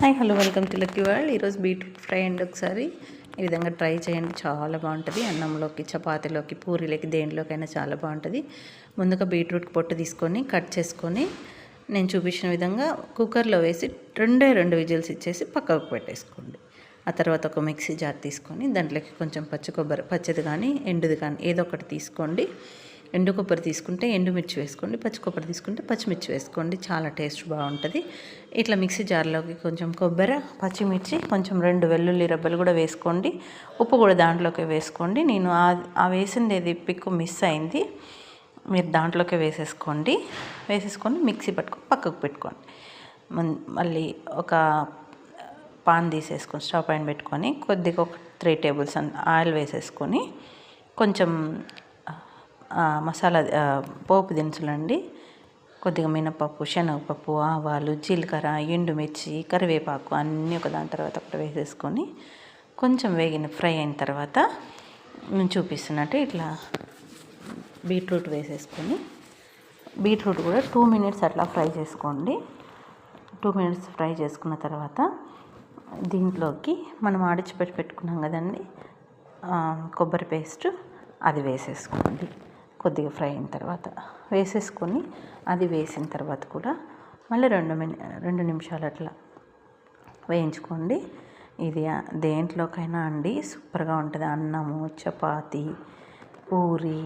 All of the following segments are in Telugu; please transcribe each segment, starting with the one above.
Hi hello welcome to lucky world. ఈరోజు బీట్రూట్ ఫ్రై అండి. ఒకసారి ఈ విధంగా ట్రై చేయండి, చాలా బాగుంటుంది. అన్నంలోకి, చపాతీలోకి, పూరీలోకి, దేనిలోకైనా చాలా బాగుంటుంది. ముందుగా బీట్రూట్ పొట్టు తీసుకొని కట్ చేసుకొని నేను చూపించిన విధంగా కుక్కర్లో వేసి రెండు విజిల్స్ ఇచ్చేసి పక్కకు పెట్టేసుకోండి. ఆ తర్వాత ఒక మిక్సీ జార్ తీసుకొని దాంట్లోకి కొంచెం పచ్చి కొబ్బరి, పచ్చిది కానీ ఎండుది కానీ ఏదో ఒకటి తీసుకోండి. ఎండు కొబ్బరి తీసుకుంటే ఎండుమిర్చి వేసుకోండి, పచ్చి కొబ్బరి తీసుకుంటే పచ్చిమిర్చి వేసుకోండి, చాలా టేస్ట్ బాగుంటుంది. ఇట్లా మిక్సీ జార్లోకి కొంచెం కొబ్బరి, పచ్చిమిర్చి, కొంచెం 2 వెల్లుల్లి రెబ్బలు కూడా వేసుకోండి. ఉప్పు కూడా దాంట్లోకి వేసుకోండి. నేను ఆ వేసింది ఏది పిక్కు మిస్ అయింది, మీరు దాంట్లోకి వేసేసుకొని మిక్సీ పక్కకు పెట్టుకోండి. మళ్ళీ ఒక పాన్ తీసేసుకొని స్టవ్ పైన పెట్టుకొని కొద్దిగా ఒక 3 టేబుల్స్ ఆయిల్ వేసేసుకొని కొంచెం మసాలా పోపు దినుసులండి, కొద్దిగా మినపప్పు, శనగపప్పు, ఆవాలు, జీలకర్ర, ఎండుమిర్చి, కరివేపాకు అన్నీ ఒకదాని తర్వాత ఒకటి వేసేసుకొని కొంచెం ఫ్రై అయిన తర్వాత నేను చూపిస్తున్నట్టు ఇట్లా బీట్రూట్ వేసేసుకొని బీట్రూట్ కూడా 2 మినిట్స్ అట్లా ఫ్రై చేసుకోండి. 2 మినిట్స్ ఫ్రై చేసుకున్న తర్వాత దీంట్లోకి మనం ఆడిచి పెట్టుకున్నాం కదండి కొబ్బరి పేస్ట్, అది వేసేసుకోండి. కొద్దిగా ఫ్రై అయిన తర్వాత వేసేసుకొని అది వేసిన తర్వాత కూడా మళ్ళీ 2 నిమిషాలు అట్లా వేయించుకోండి. ఇది దేంట్లోకైనా అండి సూపర్గా ఉంటుంది. అన్నము, చపాతీ, పూరి,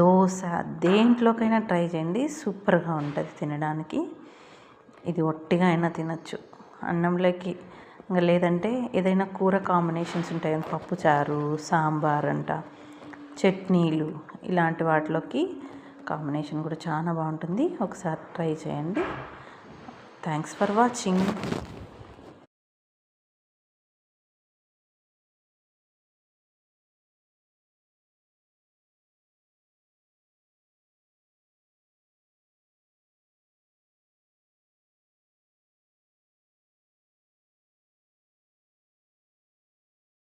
దోశ దేంట్లోకైనా ట్రై చేయండి, సూపర్గా ఉంటుంది తినడానికి. ఇది ఒట్టిగా అయినా తినచ్చు అన్నంలోకి, ఇంకా లేదంటే ఏదైనా కూర కాంబినేషన్స్ ఉంటాయి, పప్పుచారు, సాంబార్ అంట, చట్నీలు, ఇలాంటి వాటిలోకి కాంబినేషన్ కూడా చాలా బాగుంటుంది. ఒకసారి ట్రై చేయండి. Thanks for watching.